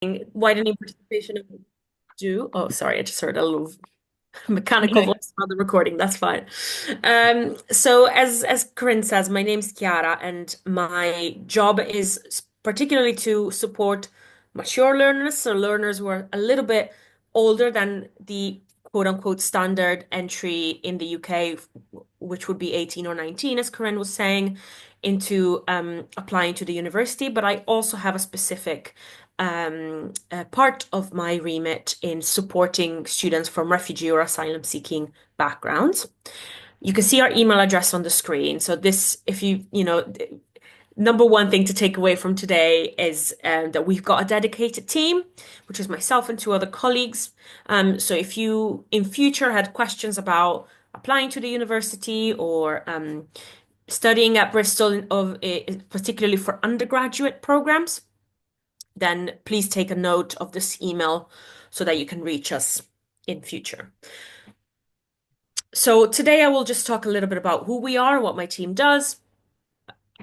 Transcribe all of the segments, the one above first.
Widening participation of do. Oh, sorry, I just heard a little mechanical Okay. voice on the recording. That's fine. So as Corinne says, my name's Chiara, and my job is particularly to support mature learners, so learners who are a little bit older than the quote unquote standard entry in the UK, which would be 18 or 19, as Corinne was saying, into applying to the university. But I also have a specific part of my remit in supporting students from refugee or asylum seeking backgrounds. You can see our email address on the screen. So this, if number one thing to take away from today is that we've got a dedicated team, which is myself and two other colleagues. So if you in future had questions about applying to the university or studying at Bristol particularly for undergraduate programs, then please take a note of this email so that you can reach us in future. So today I will just talk a little bit about who we are, what my team does.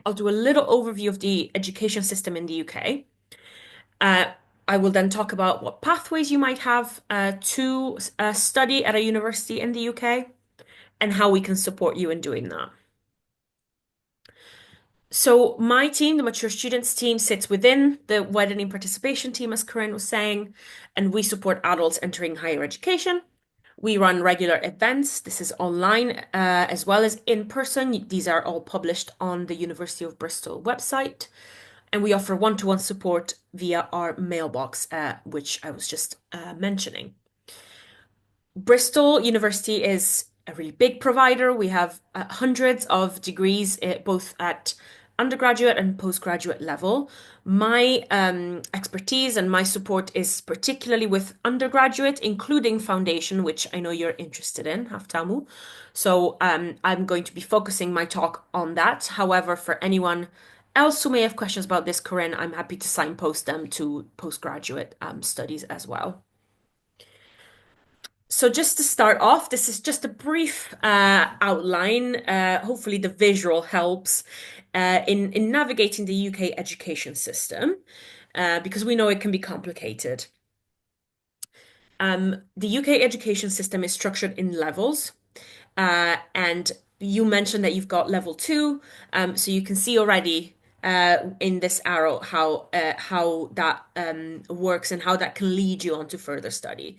I'll do a little overview of the education system in the UK. Uh, I will then talk about what pathways you might have to study at a university in the UK and how we can support you in doing that. So my team, the mature students team, sits within the widening participation team, as Corinne was saying, and we support adults entering higher education. We run regular events. This is online as well as in person. These are all published on the University of Bristol website. And we offer one-to-one support via our mailbox, which I was just mentioning. Bristol University is a really big provider. We have hundreds of degrees, both at undergraduate and postgraduate level. My expertise and my support is particularly with undergraduate, including foundation, which I know you're interested in, Haftamu. So I'm going to be focusing my talk on that. However, for anyone else who may have questions about this, Corinne, I'm happy to signpost them to postgraduate studies as well. So just to start off, this is just a brief outline. Hopefully, the visual helps in navigating the UK education system because we know it can be complicated. The UK education system is structured in levels, and you mentioned that you've got level two, so you can see already in this arrow how that works and how that can lead you on to further study.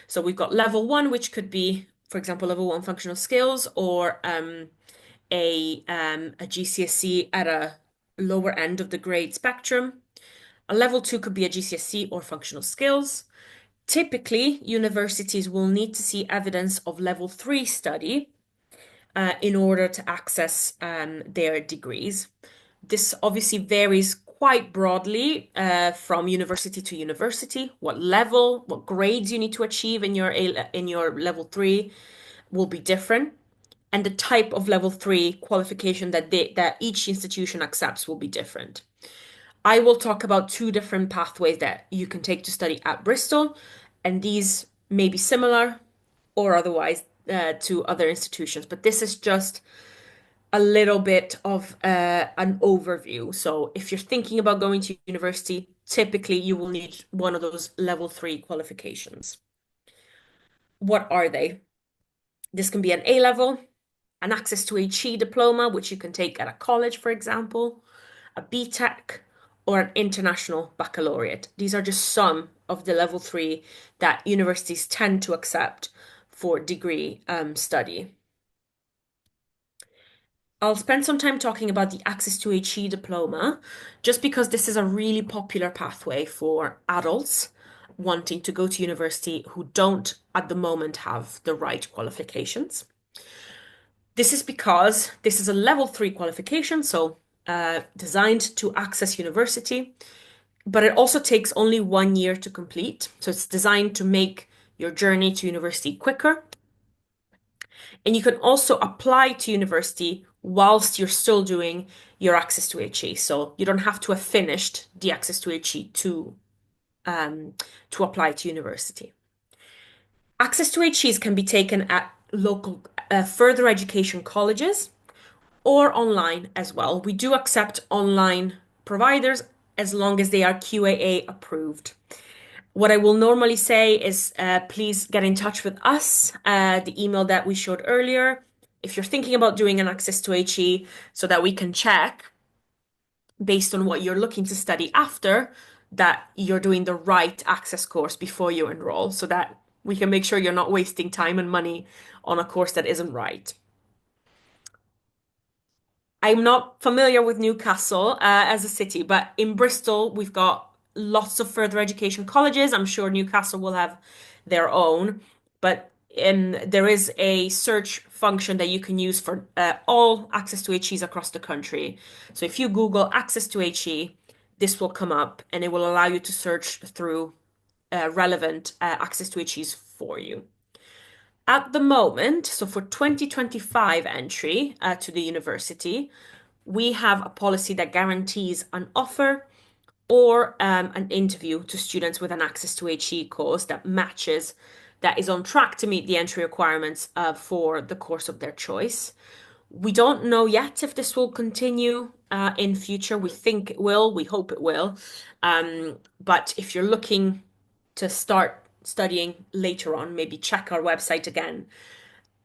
So we've got level one, which could be, for example, level one functional skills or a GCSE at a lower end of the grade spectrum. A level two could be a GCSE or functional skills. Typically, universities will need to see evidence of level three study in order to access their degrees. This obviously varies quite broadly from university to university. What level, what grades you need to achieve in your level three will be different, and the type of level three qualification that each institution accepts will be different. I will talk about two different pathways that you can take to study at Bristol, and these may be similar or otherwise to other institutions, but this is just a little bit of an overview. So if you're thinking about going to university, typically you will need one of those level three qualifications. What are they? This can be an A level, an access to HE diploma, which you can take at a college, for example, a BTEC, or an international baccalaureate. These are just some of the level three that universities tend to accept for degree study. I'll spend some time talking about the Access to HE diploma, just because this is a really popular pathway for adults wanting to go to university who don't at the moment have the right qualifications. This is because this is a level three qualification, so designed to access university, but it also takes only 1 year to complete. So it's designed to make your journey to university quicker. And you can also apply to university whilst you're still doing your access to HE. So you don't have to have finished the access to HE to apply to university. Access to HEs can be taken at local further education colleges or online as well. We do accept online providers as long as they are QAA approved. What I will normally say is please get in touch with us, the email that we showed earlier, if you're thinking about doing an access to HE, so that we can check based on what you're looking to study after that you're doing the right access course before you enroll, so that we can make sure you're not wasting time and money on a course that isn't right. I'm not familiar with Newcastle as a city, but in Bristol, we've got lots of further education colleges. I'm sure Newcastle will have their own, but there is a search function that you can use for all access to HEs across the country. So if you Google access to HE, this will come up and it will allow you to search through relevant access to HEs for you. At the moment, so for 2025 entry to the university, we have a policy that guarantees an offer or an interview to students with an access to HE course that matches, that is on track to meet the entry requirements for the course of their choice. We don't know yet if this will continue in future. We think it will, we hope it will. But if you're looking to start studying later on, maybe check our website again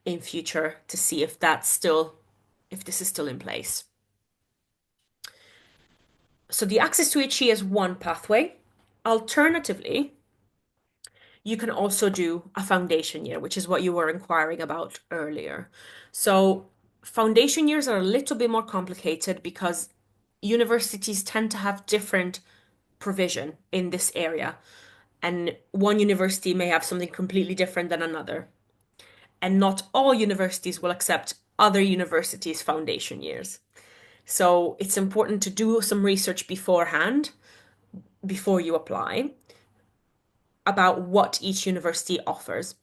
in future to see if if this is still in place. So the access to HE is one pathway. Alternatively, you can also do a foundation year, which is what you were inquiring about earlier. So foundation years are a little bit more complicated because universities tend to have different provision in this area. And one university may have something completely different than another. And not all universities will accept other universities' foundation years. So it's important to do some research beforehand, before you apply, about what each university offers.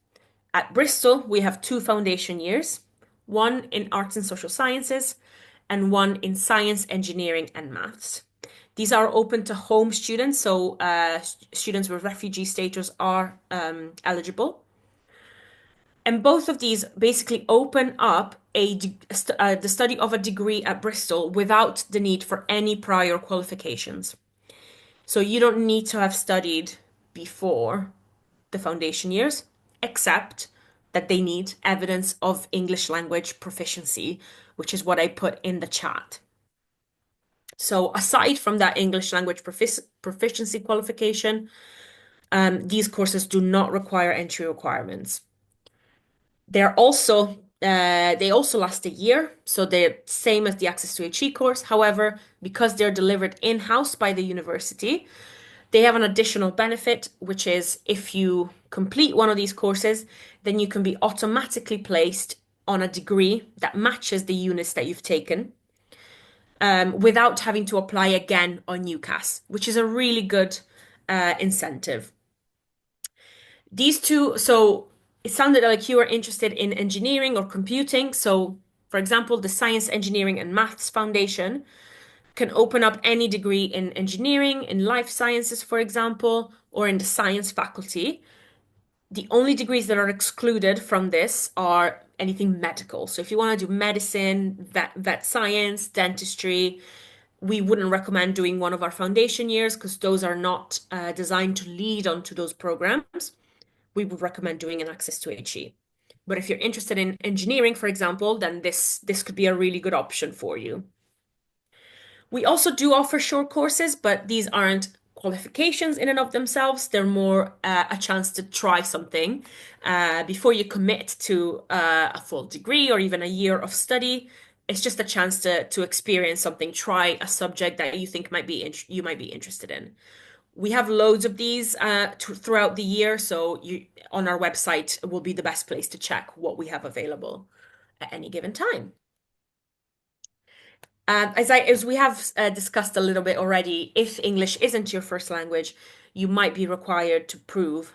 At Bristol, we have two foundation years, one in arts and social sciences and one in science, engineering, and maths. These are open to home students, so students with refugee status are eligible. And both of these basically open up the study of a degree at Bristol without the need for any prior qualifications. So you don't need to have studied before the foundation years, except that they need evidence of English language proficiency, which is what I put in the chat. So aside from that English language proficiency qualification, these courses do not require entry requirements. They also last a year, so they're same as the Access to HE course. However, because they're delivered in-house by the university, they have an additional benefit, which is if you complete one of these courses, then you can be automatically placed on a degree that matches the units that you've taken, without having to apply again on UCAS, which is a really good incentive. These two, so it sounded like you were interested in engineering or computing. So, for example, the Science, Engineering, and Maths Foundation can open up any degree in engineering, in life sciences, for example, or in the science faculty. The only degrees that are excluded from this are anything medical. So if you want to do medicine, vet science, dentistry, we wouldn't recommend doing one of our foundation years because those are not designed to lead onto those programs. We would recommend doing an access to HE. But if you're interested in engineering, for example, then this could be a really good option for you. We also do offer short courses, but these aren't qualifications in and of themselves. They're more a chance to try something before you commit to a full degree or even a year of study. It's just a chance to experience something, try a subject that you think you might be interested in. We have loads of these throughout the year, so on our website will be the best place to check what we have available at any given time. As we have discussed a little bit already, if English isn't your first language, you might be required to prove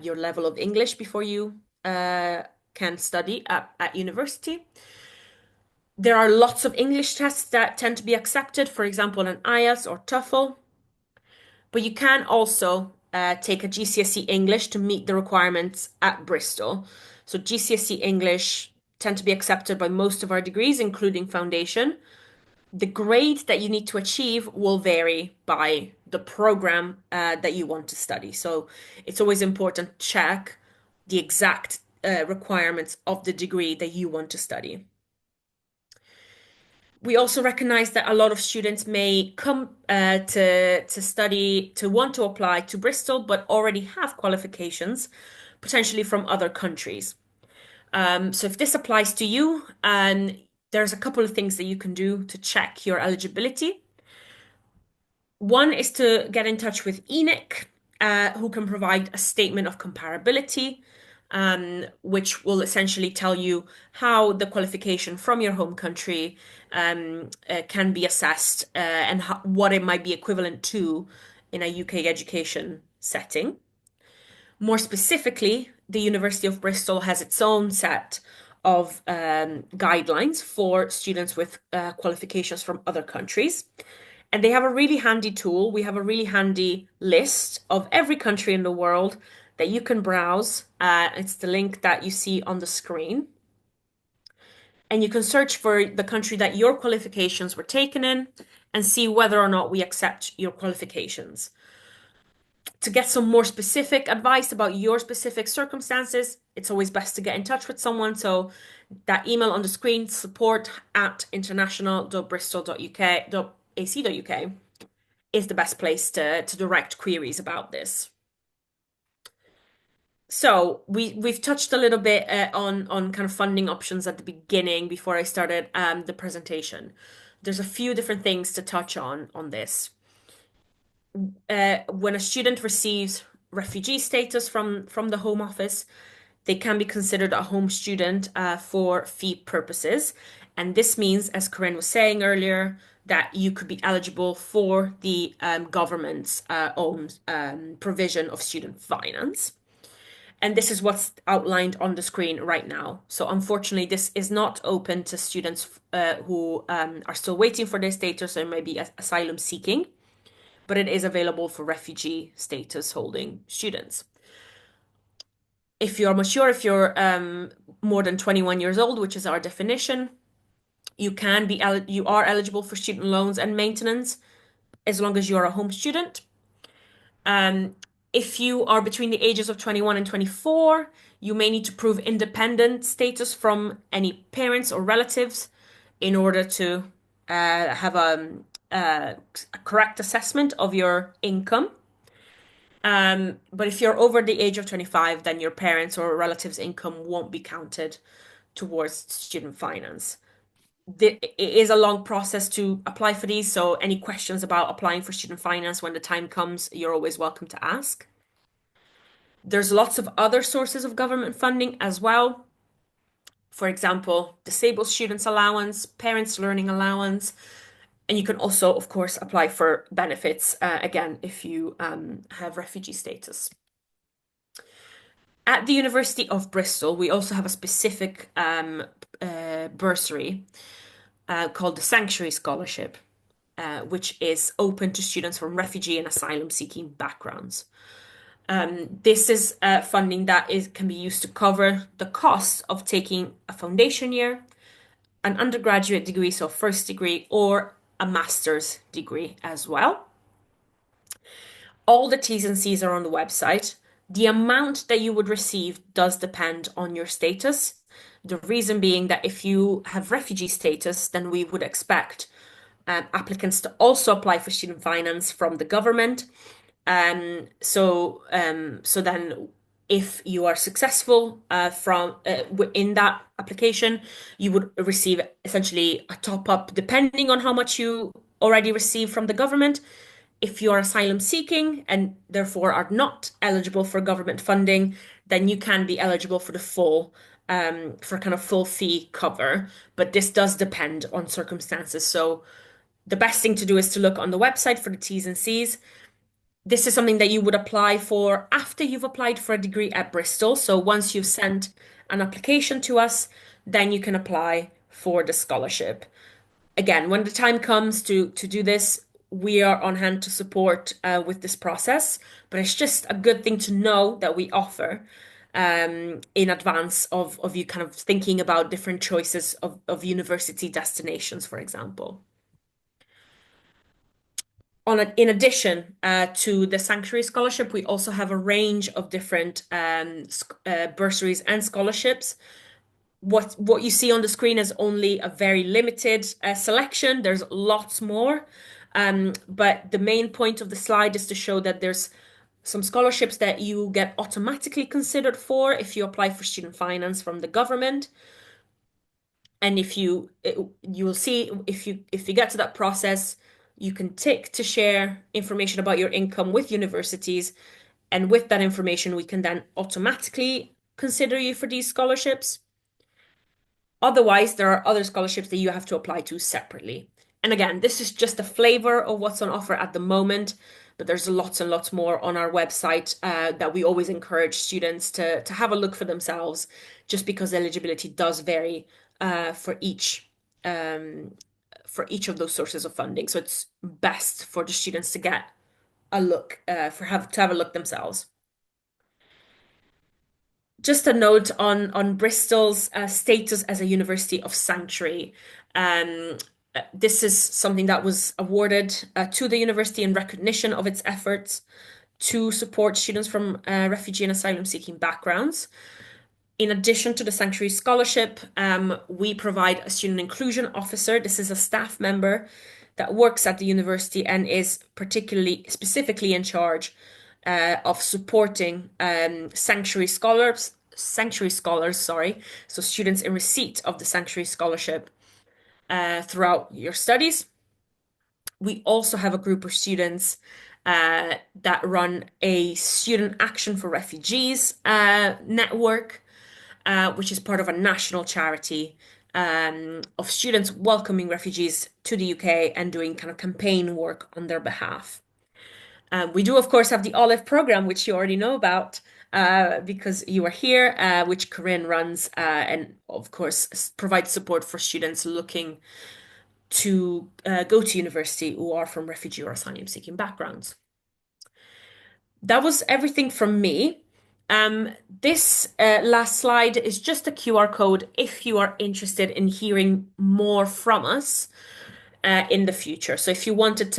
your level of English before you can study at university. There are lots of English tests that tend to be accepted, for example, an IELTS or TOEFL. But you can also take a GCSE English to meet the requirements at Bristol. So GCSE English tend to be accepted by most of our degrees, including foundation. The grade that you need to achieve will vary by the program that you want to study. So it's always important to check the exact requirements of the degree that you want to study. We also recognize that a lot of students may come to study, to want to apply to Bristol, but already have qualifications, potentially from other countries. So if this applies to you, there's a couple of things that you can do to check your eligibility. One is to get in touch with ENIC, who can provide a statement of comparability, which will essentially tell you how the qualification from your home country can be assessed and what it might be equivalent to in a UK education setting. More specifically, the University of Bristol has its own set of guidelines for students with qualifications from other countries. And they have a really handy tool. We have a really handy list of every country in the world that you can browse. It's the link that you see on the screen. And you can search for the country that your qualifications were taken in and see whether or not we accept your qualifications. To get some more specific advice about your specific circumstances, it's always best to get in touch with someone. So that email on the screen, support@international.bristol.uk.ac.uk, is the best place to direct queries about this. So we've touched a little bit on kind of funding options at the beginning before I started the presentation. There's a few different things to touch on this. When a student receives refugee status from the Home Office, they can be considered a home student for fee purposes. And this means, as Corinne was saying earlier, that you could be eligible for the government's own provision of student finance. And this is what's outlined on the screen right now. So unfortunately, this is not open to students who are still waiting for their status or maybe asylum seeking, but it is available for refugee status holding students. If you're mature, if you're more than 21 years old, which is our definition, you are eligible for student loans and maintenance as long as you're a home student. If you are between the ages of 21 and 24, you may need to prove independent status from any parents or relatives in order to have a correct assessment of your income. But if you're over the age of 25, then your parents' or relatives' income won't be counted towards student finance. It is a long process to apply for these, so any questions about applying for student finance when the time comes, you're always welcome to ask. There's lots of other sources of government funding as well. For example, disabled students allowance, parents learning allowance, and you can also, of course, apply for benefits again if you have refugee status. At the University of Bristol, we also have a specific bursary called the Sanctuary Scholarship, which is open to students from refugee and asylum seeking backgrounds. This is funding that can be used to cover the cost of taking a foundation year, an undergraduate degree, so first degree, or a master's degree as well. All the T's and C's are on the website. The amount that you would receive does depend on your status. The reason being that if you have refugee status, then we would expect applicants to also apply for student finance from the government. So then if you are successful in that application, you would receive essentially a top up depending on how much you already receive from the government. If you are asylum seeking and therefore are not eligible for government funding, then you can be eligible for the for kind of full fee cover. But this does depend on circumstances. So the best thing to do is to look on the website for the T's and C's. This is something that you would apply for after you've applied for a degree at Bristol. So once you've sent an application to us, then you can apply for the scholarship. Again, when the time comes to do this, we are on hand to support with this process. But it's just a good thing to know that we offer in advance of you kind of thinking about different choices of university destinations, for example. In addition to the Sanctuary Scholarship, we also have a range of different bursaries and scholarships. What you see on the screen is only a very limited selection. There's lots more. But the main point of the slide is to show that there's some scholarships that you get automatically considered for if you apply for student finance from the government. And you will see if you get to that process, you can tick to share information about your income with universities, and with that information, we can then automatically consider you for these scholarships. Otherwise, there are other scholarships that you have to apply to separately. And again, this is just a flavor of what's on offer at the moment, but there's lots and lots more on our website that we always encourage students to have a look for themselves, just because eligibility does vary um, for each of those sources of funding. So it's best for the students to get a look to have a look themselves. Just a note on Bristol's status as a university of sanctuary. Um, this is something that was awarded to the university in recognition of its efforts to support students from refugee and asylum seeking backgrounds. In addition to the Sanctuary Scholarship, we provide a student inclusion officer. This is a staff member that works at the university and is specifically in charge of supporting sanctuary scholars, sorry, so students in receipt of the Sanctuary Scholarship throughout your studies. We also have a group of students that run a Student Action for Refugees network, which is part of a national charity of students welcoming refugees to the UK and doing kind of campaign work on their behalf. We do, of course, have the Olive program, which you already know about because you are here, which Corinne runs, and of course provides support for students looking to go to university who are from refugee or asylum seeking backgrounds. That was everything from me. This last slide is just a QR code if you are interested in hearing more from us in the future. So if you wanted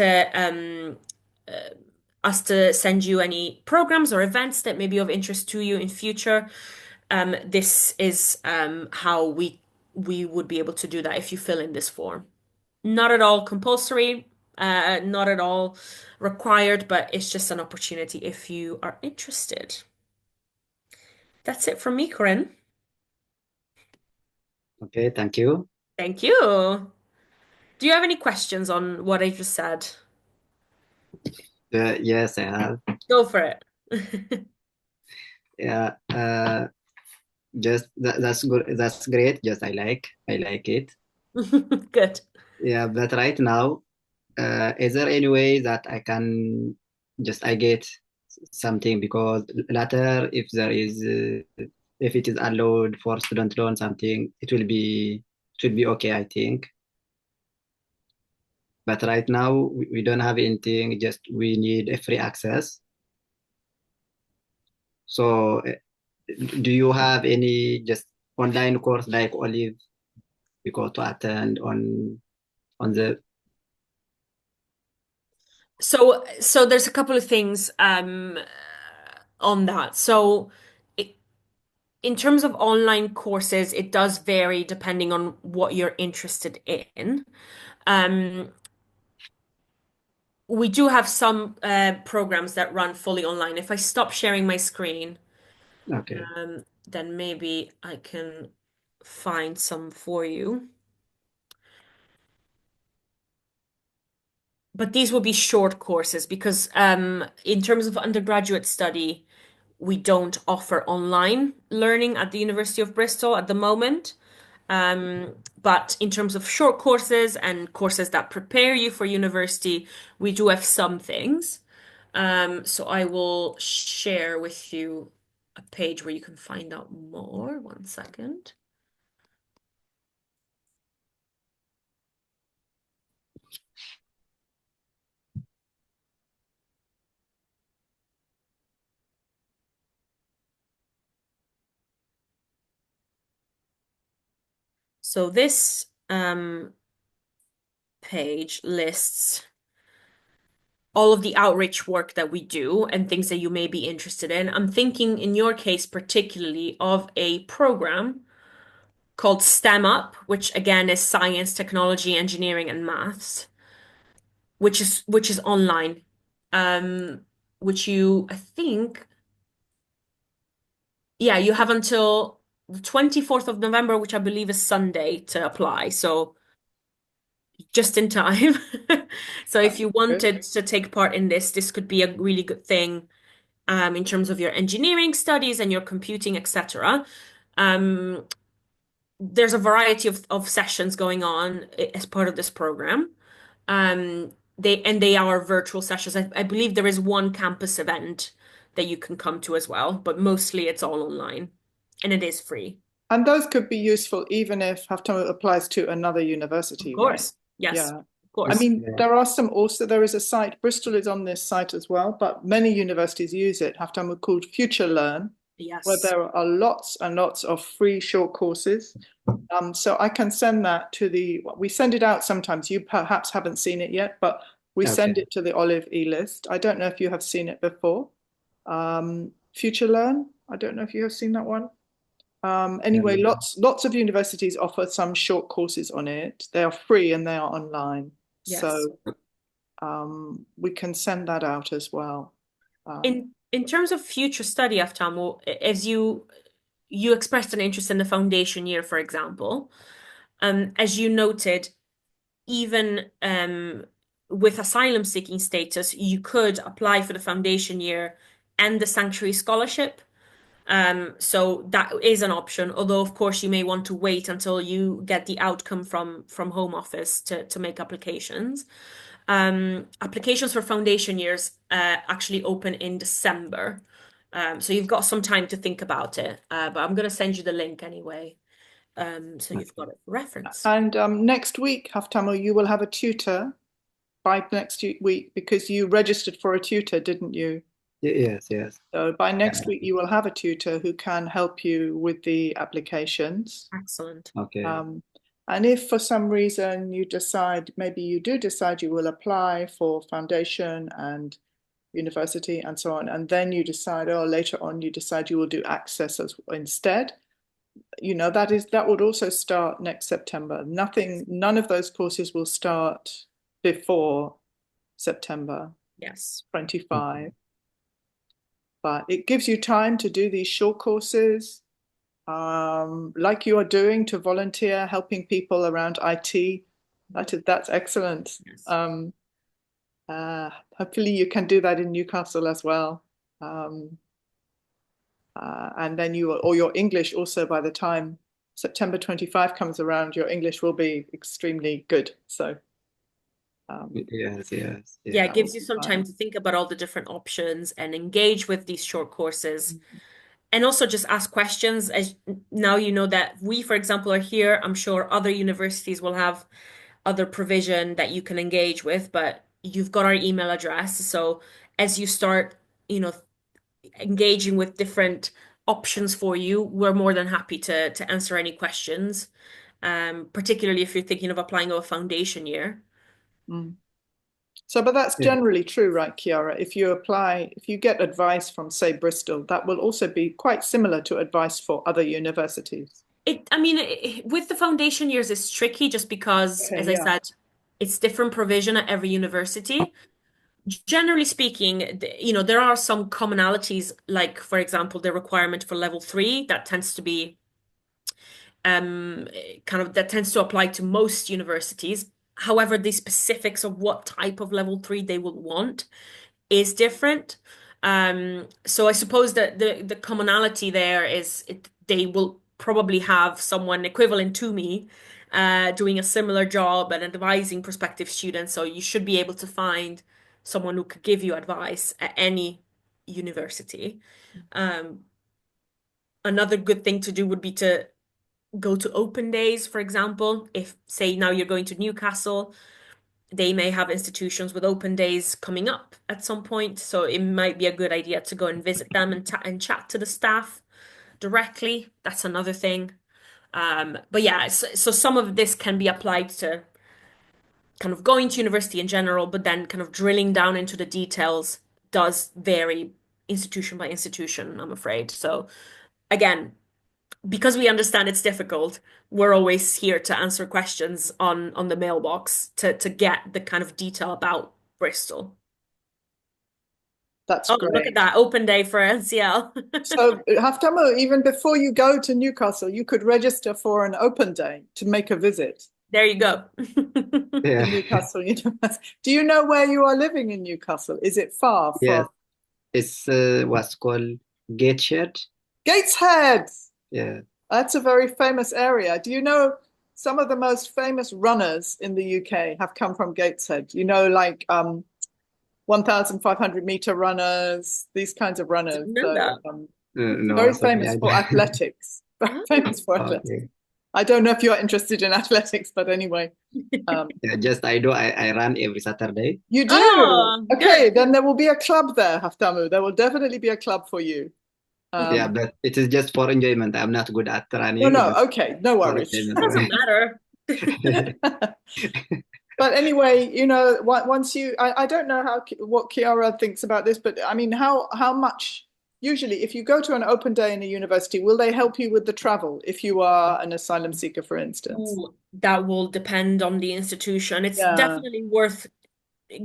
us to send you any programs or events that may be of interest to you in future, this is how we would be able to do that if you fill in this form. Not at all compulsory, not at all required, but it's just an opportunity if you are interested. That's it from me, Corinne. Okay, thank you. Thank you. Do you have any questions on what I just said? Yes, I have. Go for it. Yeah, that's good. That's great. Just I like it. Good. Yeah, but right now, is there any way that I can just I get something because later if it is allowed for student loan something it will be okay I think. But right now we don't have anything. Just we need a free access. So do you have any just online course like Olive because to attend on the So there's a couple of things on that. So it, in terms of online courses, it does vary depending on what you're interested in. Um, we do have some programs that run fully online. If I stop sharing my screen, okay. then maybe I can find some for you. But these will be short courses because in terms of undergraduate study, we don't offer online learning at the University of Bristol at the moment. But in terms of short courses and courses that prepare you for university, we do have some things. So I will share with you a page where you can find out more. One second. So this page lists all of the outreach work that we do and things that you may be interested in. I'm thinking in your case particularly of a program called STEM Up, which again is science, technology, engineering, and maths, which is online. Um, which you I think yeah, you have until the 24th of November, which I believe is Sunday, to apply. So just in time. So if you Good. wanted to take part in this, this could be a really good thing in terms of your engineering studies and your computing, etc. Um, there's a variety of sessions going on as part of this program. They are virtual sessions. I believe there is one campus event that you can come to as well, but mostly it's all online and it is free. And those could be useful even if Haftam applies to another Of university, right? course. Yes, Yeah. of I course. mean, Yeah. there are some also, there is a site, Bristol is on this site as well, but many universities use it, Haftam called Future Learn, where Yes. there are lots and lots of free short courses. So I can send that to we send it out sometimes. You perhaps haven't seen it yet, but we send Okay. it to the Olive e-list. I don't know if you have seen it before. Future Learn, I don't know if you have seen that one. Anyway, Um, lots of universities offer some short courses on it. They are free and they are online. Yes. So we can send that out as well. In terms of future study, Aftamo, as you expressed an interest in the foundation year, for example, as you noted, even with asylum seeking status, you could apply for the foundation year and the sanctuary scholarship. So that is an option, although of course you may want to wait until you get the outcome from Home Office to make applications. Applications for foundation years actually open in December. So you've got some time to think about it. But I'm going to send you the link anyway, so you've got okay. it for reference. And next week, Haftamo, you will have a tutor by next week because you registered for a tutor, didn't you? Yes, yes. So by next Yeah. week, you will have a tutor who can help you with the applications. Excellent. Okay. Um, and if for some reason you decide, maybe you do decide you will apply for foundation and university and so on, and then you decide, oh, later on you decide you will do access as instead, that would also start next September. None of those courses will start before September Yes. 25, Okay. but it gives you time to do these short courses, like you are doing to volunteer, helping people around IT. That's excellent. Yes. Hopefully you can do that in Newcastle as well. Um, and then or your English also by the time September 25 comes around, your English will be extremely good. So Yes, yes, Yeah, it that yes. will gives you be some time fine. to think about all the different options and engage with these short courses. And also just ask questions as now you know that we, for example, are here. I'm sure other universities will have other provision that you can engage with, but you've got our email address. So as you start, engaging with different options for you, we're more than happy to answer any questions. Particularly if you're thinking of applying a foundation year. Mm. So, but that's Yeah. generally true, right, Chiara? If you get advice from, say, Bristol, that will also be quite similar to advice for other universities. I mean, with the foundation years, it's tricky just because, Okay, as I yeah. said, it's different provision at every university. Generally speaking, there are some commonalities, like, for example, the requirement for level three that tends to be that tends to apply to most universities. However, the specifics of what type of level three they will want is different. So I suppose that the commonality there is they will probably have someone equivalent to me doing a similar job and advising prospective students. So you should be able to find someone who could give you advice at any university. Um, Another good thing to do would be to go to open days, for example. If, say, now you're going to Newcastle, they may have institutions with open days coming up at some point. So it might be a good idea to go and visit them and chat to the staff directly. That's another thing. But yeah, so some of this can be applied to kind of going to university in general, but then kind of drilling down into the details does vary institution by institution, I'm afraid. So again, because we understand it's difficult, we're always here to answer questions on the mailbox to get the kind of detail about Bristol. That's Oh, look at great. that open day for NCL. So, Haftamu, even before you go to Newcastle, you could register for an open day to make a visit There you go. to Yeah. Newcastle University. Do you know where you are living in Newcastle? Is it far from Yes, it's what's called Gateshead. Gateshead? Yeah. That's a very famous area. Do you know some of the most famous runners in the UK have come from Gateshead? You know, like 1,500-meter runners, these kinds of runners. Didn't know So that. No, very sorry. famous for athletics. Very famous for athletics. Okay. I don't know if you're interested in athletics, but anyway, Yeah, just I do. I run every Saturday. you do. Oh, Okay, good. then there will be a club there, Haftamu. There will definitely be a club for you. Yeah, Um, but it is just for enjoyment. I'm not good at no, running, no, just okay, no for worries. Doesn't enjoyment. matter. But anyway, you know, once I don't know what Chiara thinks about this, but I mean, how much usually if you go to an open day in a university, will they help you with the travel if you are an asylum seeker, for instance? Ooh, that will depend on the institution. It's Yeah, definitely worth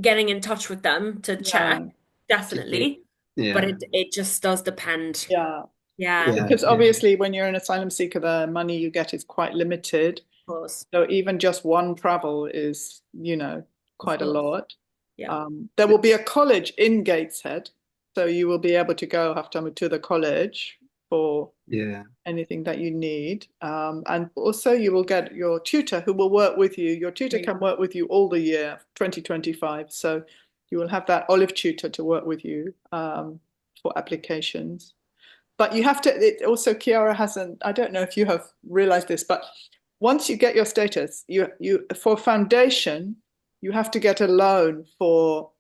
getting in touch with them to check, yeah, To check. definitely. But Yeah, it just does depend. yeah. Yeah, of yeah, Because yeah, obviously, when you're an asylum seeker, the money you get is quite limited. course. So even just one travel is, Of quite a course. lot. Yeah. There will be a college in Gateshead, so you will be able to go after to the college for yeah, anything that you need. And also you will get your tutor who will work with you. Your tutor There you can work with you all the year, 2025. So you will have that olive tutor to work with you for applications. But you have to, it also, Chiara hasn't, I don't know if you have realized this, but once you get your status, for foundation, you have to get a loan for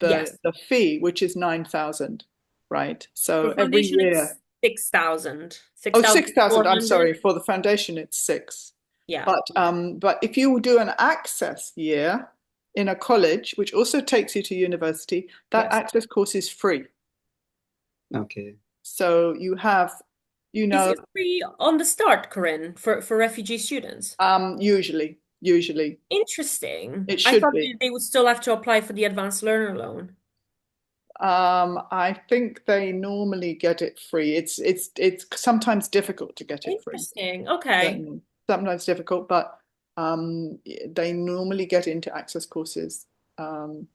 Yes. the fee, which is 9,000, right? For So every foundation, year, it's 6,000. oh, 6,000, I'm 6,400. sorry, for the foundation, it's six. Yeah. But if you do an access year in a college, which also takes you to university, that Yes. access course is free. okay. So you have, you Is know, it free on the start, Corinne, for refugee students? usually Interesting. it I should thought be. they would still have to apply for the advanced learner loan. I think they normally get it free. It's sometimes difficult to get it free. Interesting. Okay. Certainly, sometimes difficult, but they normally get into access courses. Um,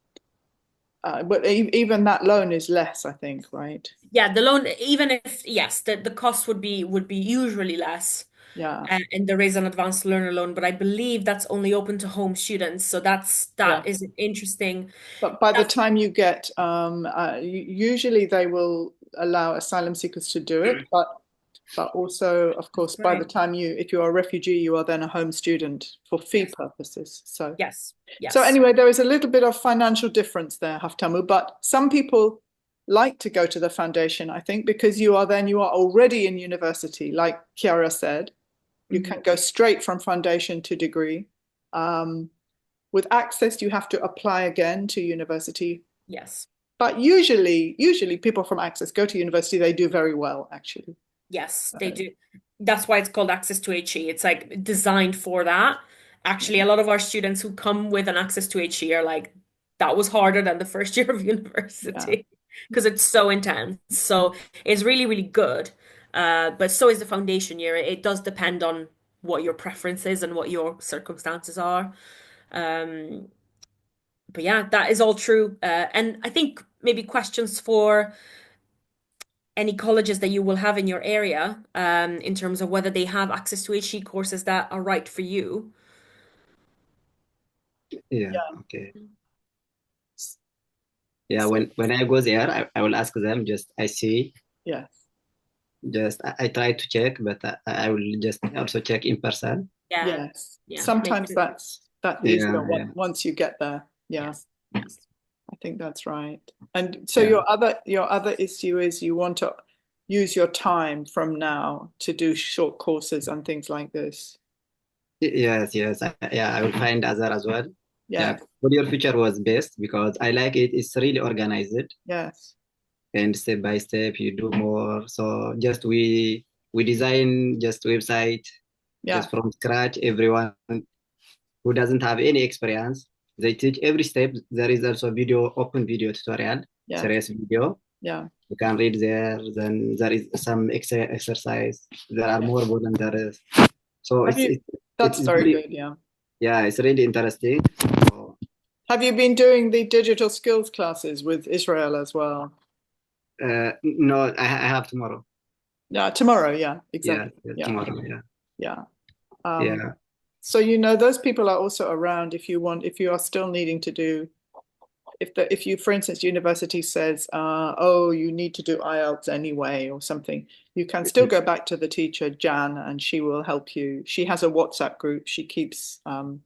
but even that loan is less, I think, right? Yeah, the loan, even if yes, the cost would be usually less. Yeah, And there is an advanced learner loan, but I believe that's only open to home students. So yeah. that is interesting. But by the That's time you get, usually they will allow asylum seekers to do it, but also, of course, by the great. time if you are a refugee, you are then a home student for fee Yes. purposes. So. Yes. So Yes. anyway, there is a little bit of financial difference there, Haftamu, but some people like to go to the foundation, I think, because you are already in university, like Chiara said. You Mhm. can go straight from foundation to degree. Um, with access, you have to apply again to university. Yes. But usually people from access go to university, they do very well, actually. Yes, they do. That's why it's called Access to HE. It's like designed for that. Actually, a lot of our students who come with an Access to HE are like, that was harder than the first year of Yeah. university because it's so intense. So it's really, really good. But so is the foundation year. It does depend on what your preference is and what your circumstances are. Um, but yeah, that is all true. And I think maybe questions for any colleges that you will have in your area, in terms of whether they have access to HE courses that are right for you. Yeah, Yeah. okay. Yeah, So, when I go there, I will ask them. Just I see. Yes. Just I try to check, but I will just also check in person. yeah, Yes. yeah, make Sometimes sure. that's easier Yeah, yeah, once you get there. Yeah. Yes, yes, I think that's right. And so yeah. your other issue is you want to use your time from now to do short courses and things like this. Yes, yes. Yeah, I will find other as well. Yeah, Yes, for your future was best because I like it. It's really organized yes, and step by step you do more. So just we design just website yeah, just from scratch. Everyone who doesn't have any experience, they teach every step. There is also video, open video tutorial, yeah, serious video. yeah. You can read there. Then there is some exercise. There are more volunteers. So Have you? it's That's very very, good. Yeah. yeah, it's really interesting. So, Have you been doing the digital skills classes with Israel as well? no, I have tomorrow. Yeah, tomorrow. Yeah, Yeah, exactly. yeah, Yeah, tomorrow. Yeah, yeah. Um, yeah. so those people are also around if you want, if you are still needing to do, if you, for instance, university says, oh, you need to do IELTS anyway or something, you can still go back to the teacher, Jan, and she will help you. She has a WhatsApp group. She keeps Okay.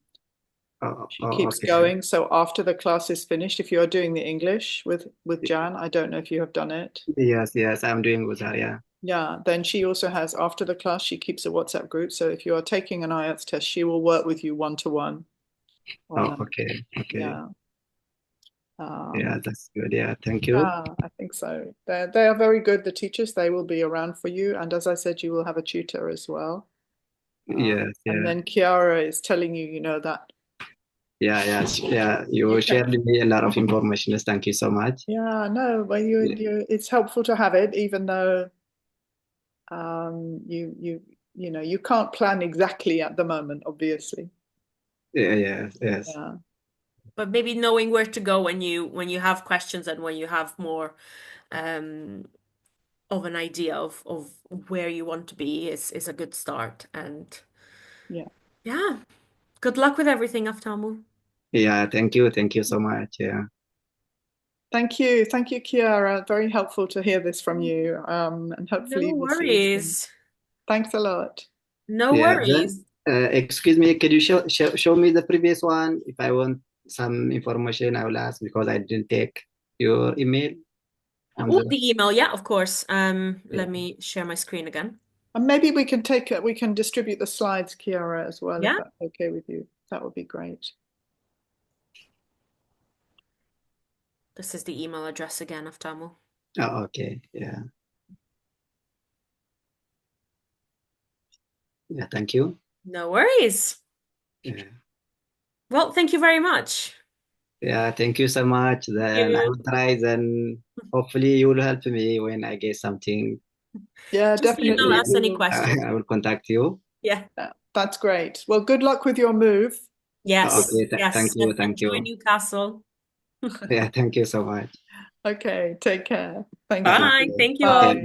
going. So after the class is finished, if you are doing the English with Jan, I don't know if you have done it. Yes, yes, I'm doing with her. Yeah. Yeah, then she also has after the class, she keeps a WhatsApp group. So if you are taking an IELTS test, she will work with you one to one on Oh, that. okay, okay. Yeah. Yeah, Um, that's good. Yeah, thank you. yeah, I think so. They are very good, the teachers. They will be around for you. And as I said, you will have a tutor as well. Yes, And yeah, then Kiara is telling you, that yeah, yeah, yeah. you You can. shared me a lot of information. Thank you so much. Yeah, no, but Yeah, it's helpful to have it, even though you can't plan exactly at the moment, obviously. yeah, yes, yes, Yeah, But maybe knowing where to go when you have questions and when you have more um of an idea of where you want to be is a good start. And yeah. yeah, good luck with everything, Aftamu. yeah. Thank you so much. Yeah, Thank you, Kiara. Very helpful to hear this from you. And hopefully No we'll see you soon. worries. Thanks a lot. No yeah. Then, worries. excuse me, could you show me the previous one? If I want some information, I will ask because I didn't take your email on Oh, the. the email, yeah, of course. Yeah. Let me share my screen again. And maybe we can distribute the slides, Kiara, as well, if Yeah, that's okay with you. That would be great. this is the email address again, Aftamu. Oh, okay. Yeah, yeah. Thank you. No worries. Yeah. Well, thank you very much. Yeah, thank you so much. Then I You will try. Then hopefully you will help me when I get something. Yeah, just email definitely. us any questions. I will contact you. Yeah. Yeah, that's great. Well, good luck with your move. Yes. Okay, Yes. thank you, thank Enjoy you. Newcastle. Yeah, thank you so much. Okay, take care. Thank you. Bye. Okay, Thank you all. Bye. okay.